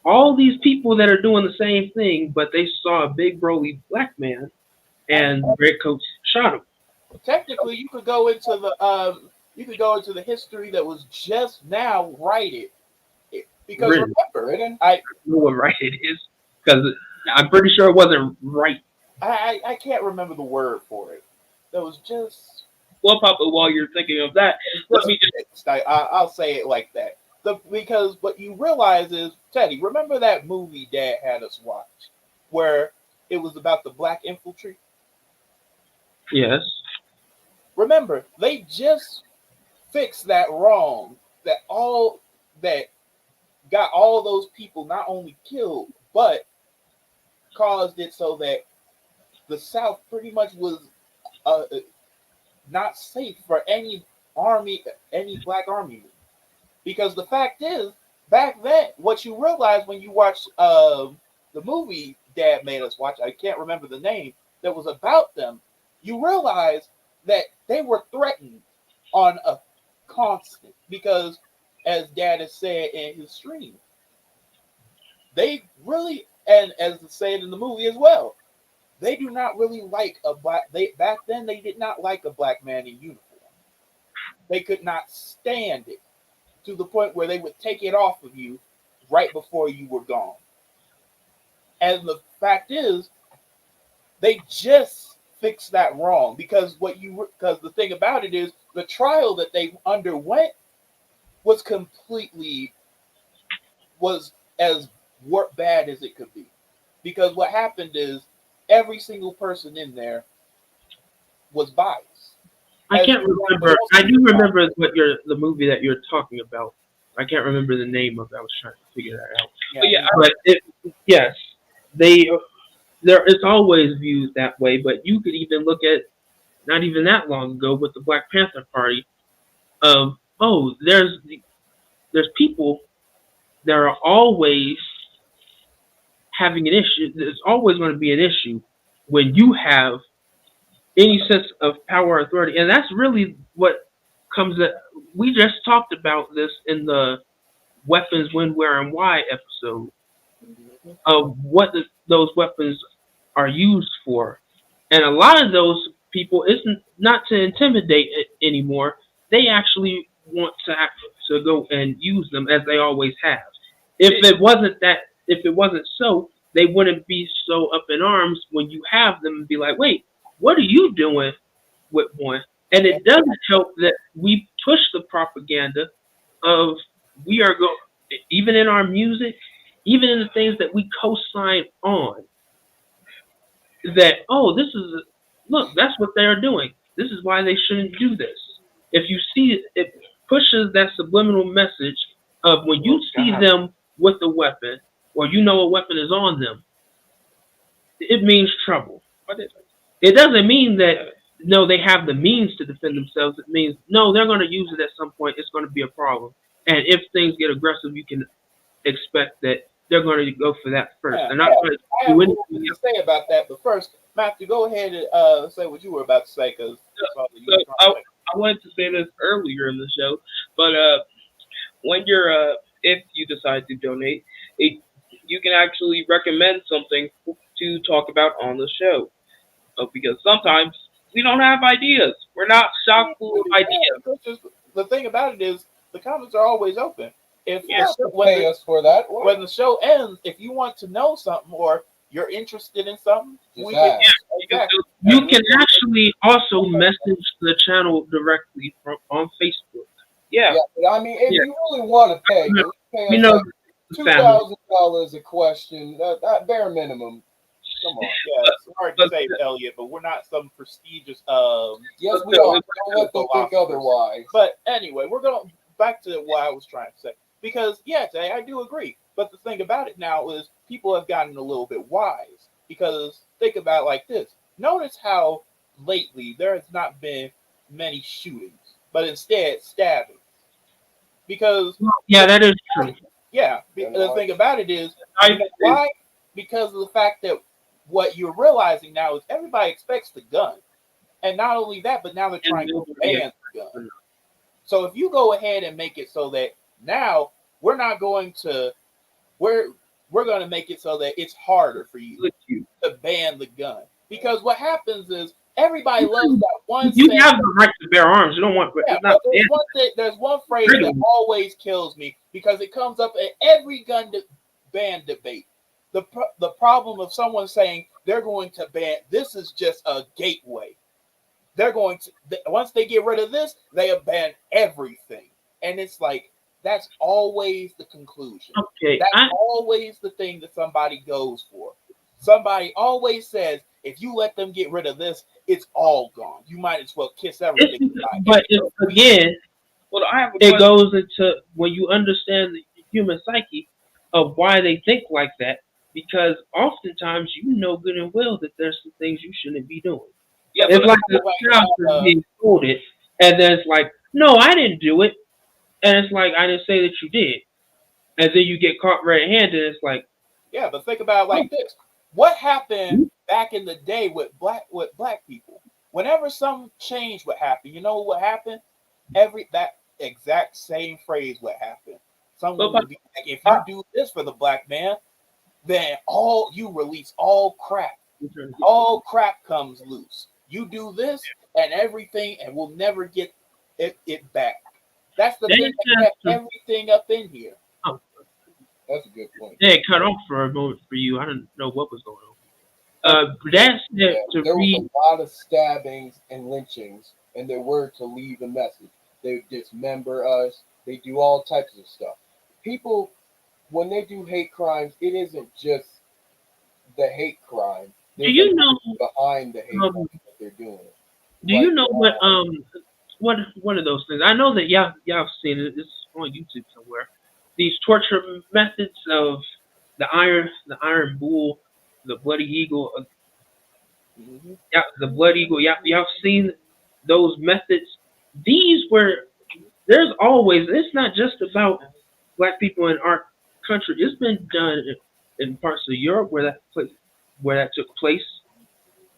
All these people that are doing the same thing, but they saw a big burly black man, and the redcoats shot him. Technically, you could go into the history that was just now righted, because Really? remember, I don't know what right it is, because I'm pretty sure it wasn't right. I can't remember the word for it. That was just. Well, Papa, while you're thinking of that, let me just. I'll say it like that. Because what you realize is, Teddy, remember that movie Dad had us watch, where it was about the black infantry? Yes. Remember, they just fixed that wrong that got all those people not only killed, but caused it so that the South pretty much was not safe for any black army. Because the fact is, back then, what you realize when you watch the movie Dad made us watch, I can't remember the name, that was about them, you realize that they were threatened on a constant. Because, as Dad has said in his stream, they really, and as it's said in the movie as well, they do not really like back then they did not like a black man in uniform. They could not stand it, to the point where they would take it off of you right before you were gone. And the fact is, they just fixed that wrong because the thing about it is the trial that they underwent was as bad as it could be. Because what happened is every single person in there was biased. I can't remember. I do remember the movie that you're talking about. I can't remember the name of it. I was trying to figure that out. Yeah, but yes, it's always viewed that way. But you could even look at not even that long ago with the Black Panther Party. There's people that are always having an issue. There's always going to be an issue when you have any sense of power or authority, and that's really what comes. We just talked about this in the weapons, when, where, and why episode of what those weapons are used for, and a lot of those people isn't not to intimidate it anymore. They actually want to go and use them as they always have. If it wasn't so, they wouldn't be so up in arms when you have them and be like, wait, what are you doing with one? And it doesn't help that we push the propaganda of we are going, even in our music, even in the things that we co-sign on, that, look, that's what they're doing. This is why they shouldn't do this. If you see it pushes that subliminal message of when you see them with a weapon, or you know a weapon is on them, it means trouble. It doesn't mean that, no, they have the means to defend themselves. It means, no, they're going to use it at some point. It's going to be a problem. And if things get aggressive, you can expect that they're going to go for that first. They're not going to do anything to say about that. But first, Matthew, go ahead and say what you were about to say. I wanted to say this earlier in the show, but when if you decide to donate, you can actually recommend something to talk about on the show. Because sometimes we don't have ideas. We're not chock full of ideas. The thing about it is the comments are always open. Pay us for that. When the show ends, if you want to know something or you're interested in something, you can actually also message the channel directly on Facebook. Yeah. I mean, if you really want to pay us $2,000 a question, that bare minimum. Come on. Yeah, it's hard to say, Elliot, but we're not some prestigious. Yes, we are. Don't let them think otherwise. But anyway, we're going back to what I was trying to say. Because, yes, I do agree. But the thing about it now is people have gotten a little bit wise. Because think about it like this. Notice how lately there has not been many shootings, but instead stabbings. Because that is true. Yeah, the thing about it is, why? Because of the fact that what you're realizing now is everybody expects the gun. And not only that, but now they're trying to ban the gun. So if you go ahead and make it so that now we're going to make it so that it's harder for you to ban the gun. Because what happens is everybody loves that one You have the right to bear arms. You don't want there's one phrase that always kills me because it comes up at every gun ban debate. The problem of someone saying they're going to ban, this is just a gateway. They're going to, once they get rid of this, they ban everything. And it's like, that's always the conclusion. Okay. That's always the thing that somebody goes for. Somebody always says, if you let them get rid of this, it's all gone. You might as well kiss everything. It goes into when you understand the human psyche of why they think like that. Because oftentimes you know good and well that there's some things you shouldn't be doing. Yeah, it's like the child is being told it, and then it's like, no, I didn't do it. And it's like, I didn't say that you did. And then you get caught red-handed, it's like... Yeah, but think about it like this. What happened back in the day with black people? Whenever some change would happen, you know what happened? That exact same phrase would happen. Someone would be like, if you do this for the black man, then you release all crap. All crap comes loose. You do this and everything, and we'll never get it back. That's the thing that kept everything up in here. That's a good point. Yeah, it cut off for a moment for you. I didn't know what was going on. That said, Yeah, to there was read. a lot of stabbings and lynchings, and they were to leave a message. They dismember us. They do all types of stuff. People, when they do hate crimes, it isn't just the hate crime. Do There's you a know? behind the hate Um, crime that they're doing. do you Like, know what one of those things? I know that y'all have seen it. It's on YouTube somewhere. These torture methods of the iron bull, the bloody eagle. mhm. Yeah, the blood eagle. Y'all seen those methods? These were. There's always. It's not just about black people in our country. It's been done in parts of Europe where that took place.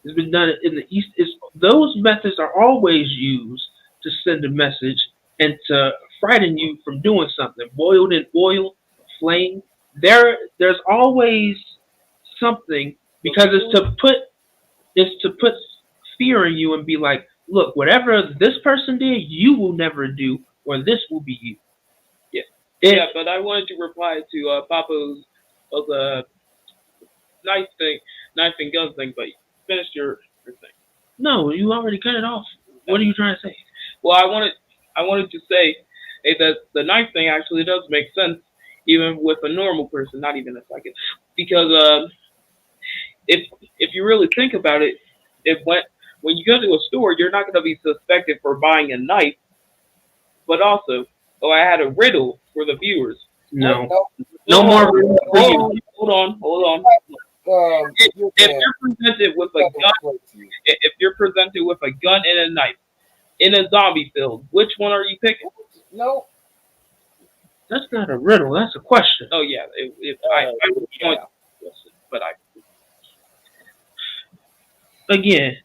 It's been done in the East. Those methods are always used to send a message and to frighten you from doing something. Boiled in oil, flame. There's always something because it's to put fear in you and be like, look, whatever this person did, you will never do, or this will be you. Yeah, It, yeah. But I wanted to reply to Papa's of the knife and gun thing. But finish your thing. no, you already cut it off. What are you trying to say? Well, I wanted to say that the knife thing actually does make sense, even with a normal person, not even a psychic, because if if you really think about it, when you go to a store, you're not going to be suspected for buying a knife, but also, oh, I had a riddle for the viewers. No, No, no more. Hold on. If you're presented with a gun, if you're presented with a gun and a knife in a zombie field, which one are you picking? No. That's not a riddle. That's a question. Oh yeah, I Yeah. but Again,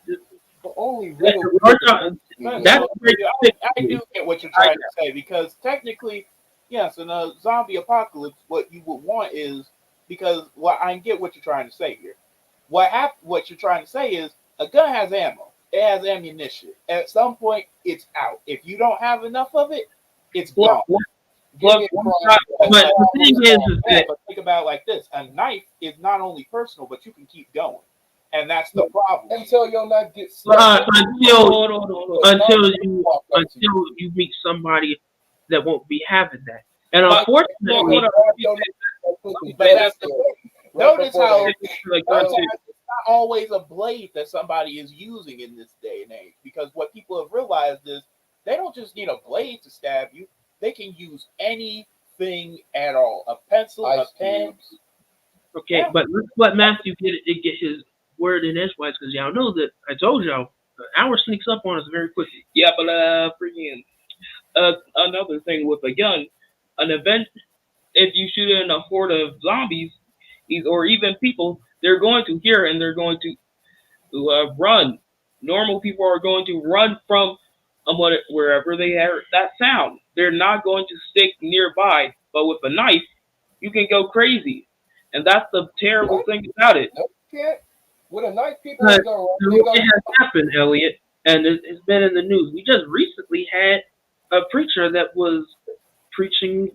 The only that's riddle. I do get what you're trying to say because technically, yes, in a zombie apocalypse, what you would want is because I get what you're trying to say here. What you're trying to say is a gun has ammo. It has ammunition. At some point, it's out. If you don't have enough of it, it's gone. but the thing is that But think about it like this: a knife is not only personal, but you can keep going, and that's the problem. Until your knife gets until you meet somebody that won't be having that. And unfortunately, But that's the thing. Notice how it's not always a blade that somebody is using in this day and age. Because what people have realized is they don't just need a blade to stab you; they can use anything at all. A pencil, a pen. okay, Yeah. but let's let Matthew get his word in edgewise because y'all know that I told y'all the hour sneaks up on us very quickly. yeah, but freaking another thing with a gun, an event. If you shoot in a horde of zombies, or even people, they're going to hear and they're going to run. Normal people are going to run from wherever they hear that sound. They're not going to stick nearby. But with a knife, you can go crazy, and that's the terrible thing about it. No, you can't. With a knife, people But go. it has happened, Elliot, and it's been in the news. We just recently had a preacher that was preaching,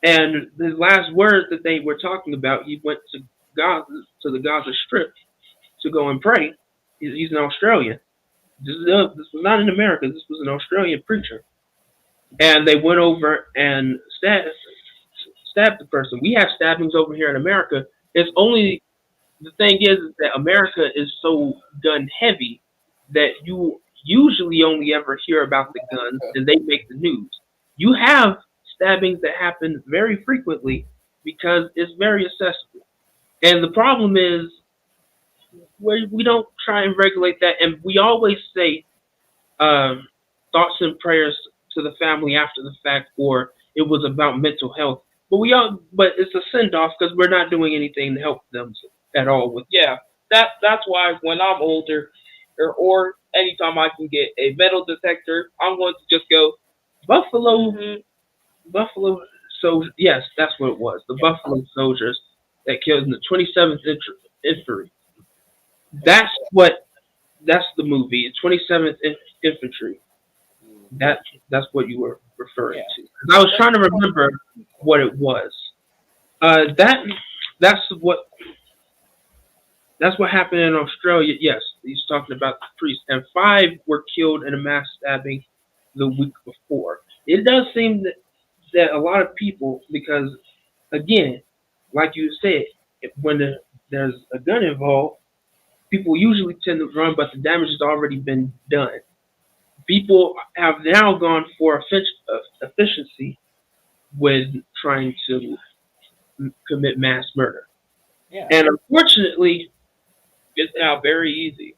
and the last words that they were talking about, he went to the Gaza Strip, to go and pray. He's an Australian. This was not in America. This was an Australian preacher, and they went over and stabbed the person. We have stabbings over here in America. It's only the thing is that America is so gun heavy that you usually only ever hear about the guns and they make the news. You have stabbings that happen very frequently because it's very accessible. And the problem is we don't try and regulate that, and we always say thoughts and prayers to the family after the fact, or it was about mental health. But it's a send off because we're not doing anything to help them at all with. Yeah, that's why when I'm older, or anytime I can get a metal detector, I'm going to just go Buffalo. Buffalo. So yes, that's what it was. The Buffalo soldiers that killed in the 27th Infantry. That's the movie. 27th Infantry. That's what you were referring to. 'Cause I was trying to remember what it was. That's what happened in Australia. Yes, he's talking about the priest, and 5 were killed in a mass stabbing the week before. It does seem that a lot of people, because again, like you said, when there's a gun involved, people usually tend to run, but the damage has already been done. People have now gone for efficiency when trying to commit mass murder. Yeah. And unfortunately, It's now very easy.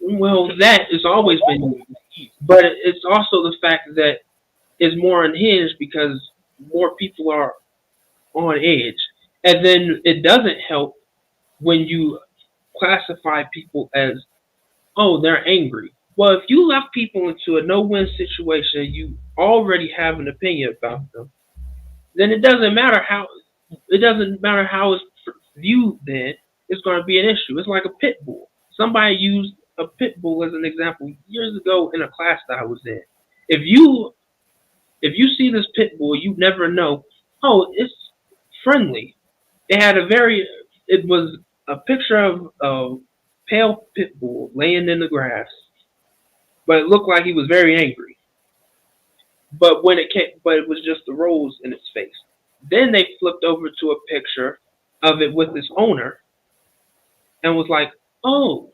well, that has always been easy. But it's also the fact that it's more unhinged because more people are on edge. And then it doesn't help when you classify people as, oh, they're angry. Well, if you left people into a no-win situation, you already have an opinion about them. Then it doesn't matter how it's viewed. Then it's going to be an issue. It's like a pit bull. Somebody used a pit bull as an example years ago in a class that I was in. If you see this pit bull, you never know. Oh, it's friendly. It was a picture of a pale pit bull laying in the grass, but it looked like he was very angry. But it was just the rose in its face. Then they flipped over to a picture of it with its owner, and was like, "Oh,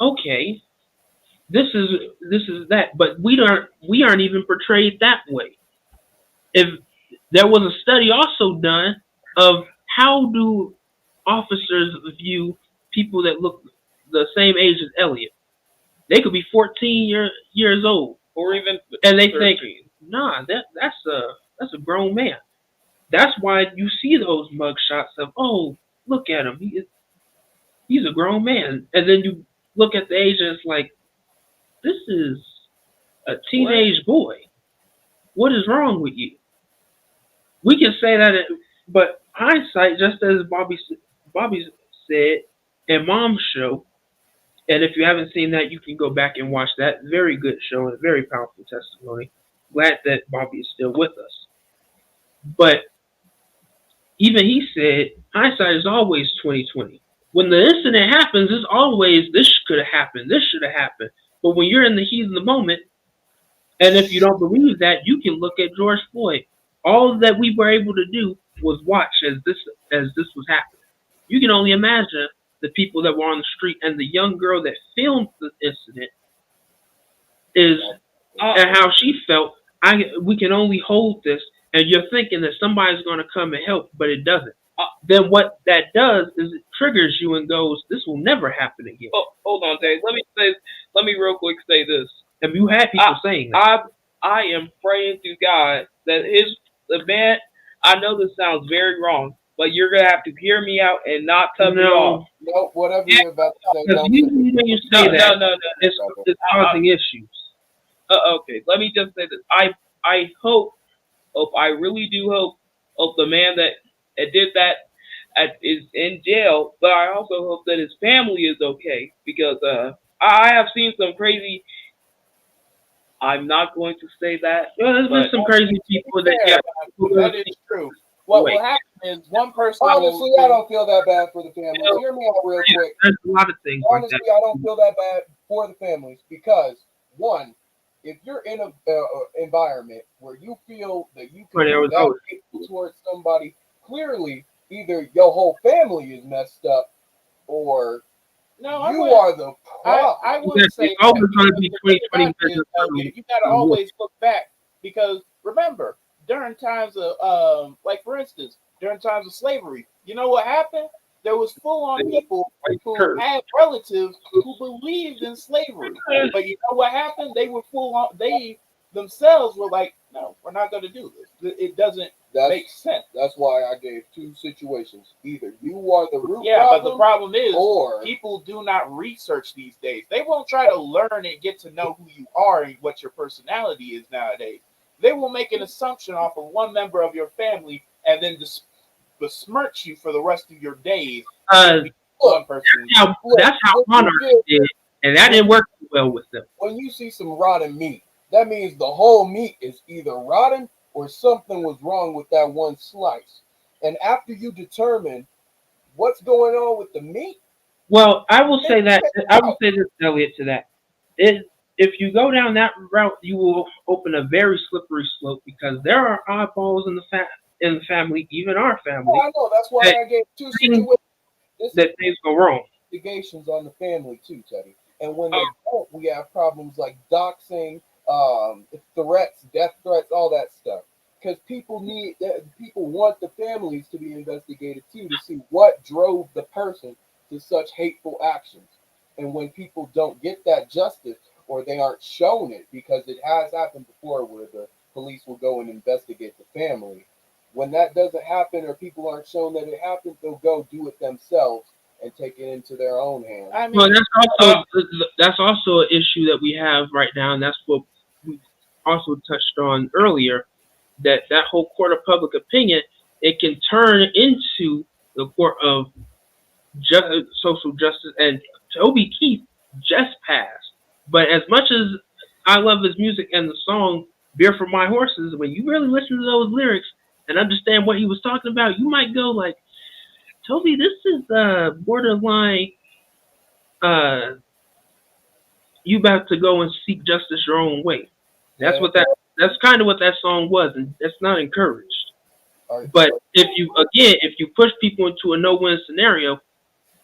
okay, this is that." But we aren't even portrayed that way. If there was a study also done of how do officers view people that look the same age as Elliot, they could be 14 years old, Or even and they 13. think, nah, that's a grown man. That's why you see those mug shots of, oh, look at him, he's a grown man, and then you look at the age and it's like, this is a teenage boy. What is wrong with you? We can say that, but hindsight, just as Bobby said in Mom's show, and if you haven't seen that, you can go back and watch that. Very good show and a very powerful testimony. Glad that Bobby is still with us. But even he said, hindsight is always 20/20. When the incident happens, it's always, this could have happened, this should have happened. But when you're in the heat of the moment, and if you don't believe that, you can look at George Floyd. All that we were able to do was watch as this was happening. You can only imagine the people that were on the street and the young girl that filmed the incident and how she felt. We can only hold this, and you're thinking that somebody's going to come and help, but it doesn't. Then what that does is it triggers you and goes, this will never happen again. Oh, hold on, Dave. Let me real quick say this. Have you had people saying that? I am praying to God that the man. I know this sounds very wrong, but you're gonna have to hear me out and not cut me off. No, whatever you're about to say. Usually when you say that, No. it's causing issues. Okay, let me just say this. I hope, I really do hope the man that did that is in jail, but I also hope that his family is okay, because I have seen some crazy. I'm not going to say that. Well, there's been some crazy people that that is true. What will happen is one person. Honestly, I don't feel that bad for the families. Hear me out real quick. There's a lot of things. Honestly, I don't feel that bad for the families because, one, if you're in an environment where you feel that you can navigate towards somebody, clearly either your whole family is messed up or you are the problem. I wouldn't say it's always going to be 20/20. You got to always look back, because remember, during times of like for instance, during times of slavery, you know what happened? There was full-on people who had relatives who believed in slavery, but you know what happened? They were full-on. They themselves were like, no, we're not going to do this. It doesn't make sense. That's why I gave two situations. Either you are the root problem, but the problem is, or people do not research these days. They won't try to learn and get to know who you are and what your personality is nowadays. They will make an assumption off of one member of your family and then besmirch you for the rest of your days. One person. That's how Monarch did, and that didn't work well with them. When you see some rotten meat that means the whole meat is either rotten or something was wrong with that one slice. And after you determine what's going on with the meat, Well, I will then say you that take it I will out. say this, Elliot, to that. If you go down that route, you will open a very slippery slope because there are oddballs in the family, even our Oh, family, I know. That's why that I gave two things, situations. This is things go wrong. investigations on the family too, Teddy. And when Oh, they don't, we have problems like doxing, threats, death threats, all that stuff. Because people want the families to be investigated too to see what drove the person to such hateful actions. And when people don't get that justice or they aren't shown it, because it has happened before where the police will go and investigate the family. When that doesn't happen or people aren't shown that it happened, they'll go do it themselves and take it into their own hands. I well, mean, that's also an issue that we have right now, and that's what we also touched on earlier. That whole court of public opinion, it can turn into the court of social justice. And Toby Keith just passed, but as much as I love his music and the song "Beer for My Horses," when you really listen to those lyrics and understand what he was talking about, you might go like, "Toby, this is borderline. Uh, you about to go and seek justice your own way." That's Yeah. what that. That's kind of what that song was, and it's not encouraged. Or, But if you push people into a no-win scenario,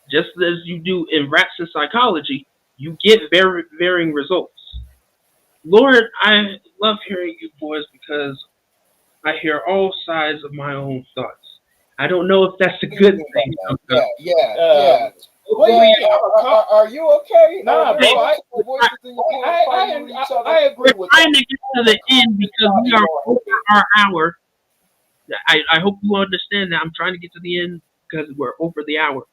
just as you do in raps and psychology, you get very varying results. Lord, I love hearing you boys because I hear all sides of my own thoughts. I don't know if that's a good thing sometimes. yeah. well, Yeah, yeah, are you okay? nah, Are bro. there I, multiple voices in your head I, fighting with each other? I We're agree with trying that. to get to the end because we are over our hour. I hope you understand that I'm trying to get to the end because we're over the hour.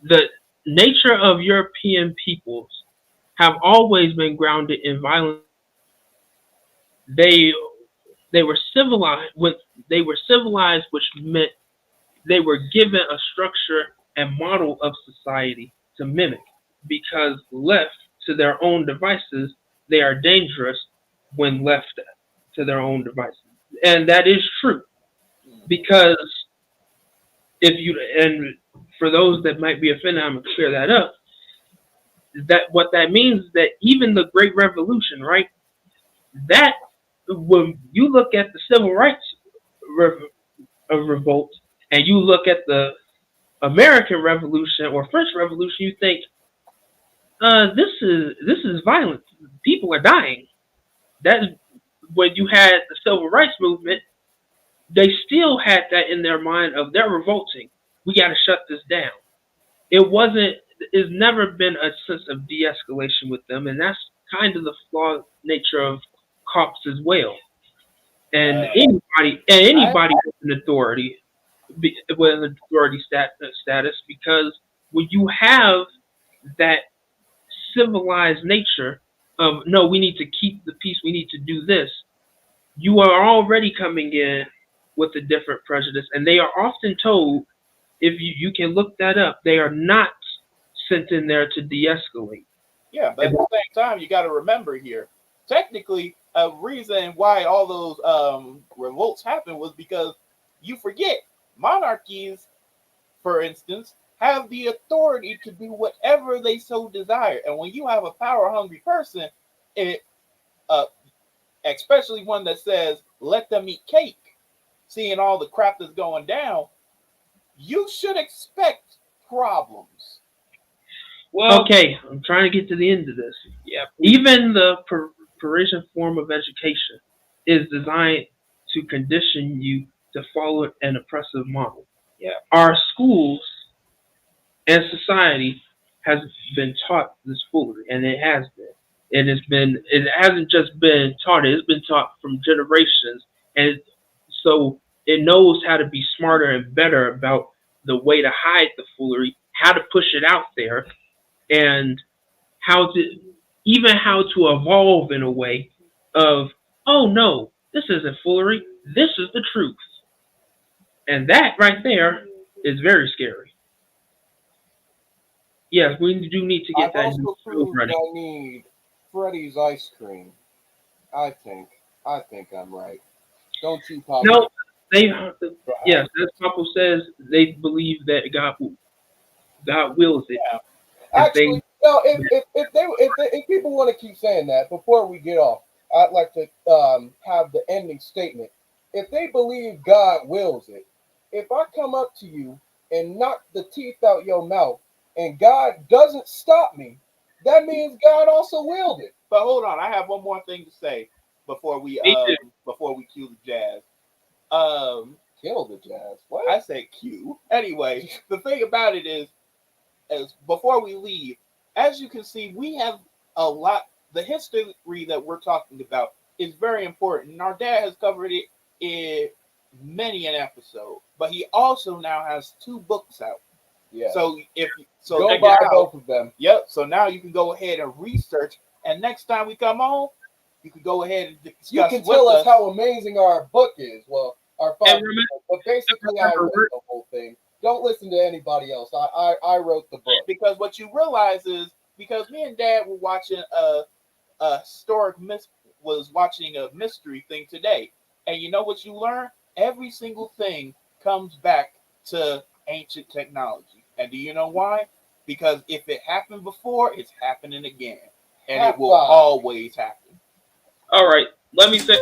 The nature of European peoples have always been grounded in violence. They they were civilized when they were civilized, which meant they were given a structure and model of society to mimic. Because left to their own devices, they are dangerous when left to their own devices, and that is true. Because if you and for those that might be offended, I'm gonna clear that up. That what that means is that even the Great Revolution, right? That when you look at the civil rights re- revolt and you look at the American Revolution or French Revolution, you think, this is violence. People are dying. That's when you had the civil rights movement. They still had that in their mind of they're revolting. We got to shut this down. It wasn't. It's never been a sense of de-escalation with them, and that's kind of the flawed nature of cops as well. And anybody with an authority, with an authority status, because when you have that civilized nature of no, we need to keep the peace, we need to do this, you are already coming in with a different prejudice, and they are often told, if you can look that up, they are not sent in there to de-escalate. Yeah, but at the same time, you got to remember here, technically, a reason why all those revolts happened was because you forget monarchies, for instance, have the authority to do whatever they so desire. And when you have a power hungry person, it uh, especially one that says, let them eat cake, seeing all the crap that's going down, you should expect problems. Well, okay, I'm trying to get to the end of this. Yeah. Even the Parisian form of education is designed to condition you to follow an oppressive model. Yeah. Our schools and society has been taught this foolery, and it has been. It hasn't just been taught, it's been taught from generations. And so it knows how to be smarter and better about the way to hide the foolery, how to push it out there, and how to how to evolve in a way of, oh no, this isn't foolery, this is the truth. And that right there is very scary. Yes, we do need to get I've that also new stove proved running. I need Freddy's ice cream I think I'm right. Don't you, Papa? No, they. Yes, as Papa says, they believe that God wills it. Yeah. And Actually, no. If people want to keep saying that, before we get off, I'd like to have the ending statement. If they believe God wills it, if I come up to you and knock the teeth out your mouth, and God doesn't stop me, that means God also willed it. But hold on, I have one more thing to say before we Me too. cue the jazz. Kill the jazz. What? I say cue. Anyway, the thing about it is before we leave, as you can see, we have a lot. The history that we're talking about is very important. And our dad has covered it in many an episode, but he also now has 2 books out. Yeah. So go buy both of them. Yep. So now you can go ahead and research, and next time we come on, you can go ahead and discuss. You can tell us how amazing our book is. Well, our father, but basically, I wrote the whole thing. Don't listen to anybody else. I wrote the book. Because what you realize is, because me and Dad were watching a mystery thing today, and you know what you learn? Every single thing comes back to ancient technology. And do you know why? Because if it happened before, it's happening again, and it will always happen. All right, let me say.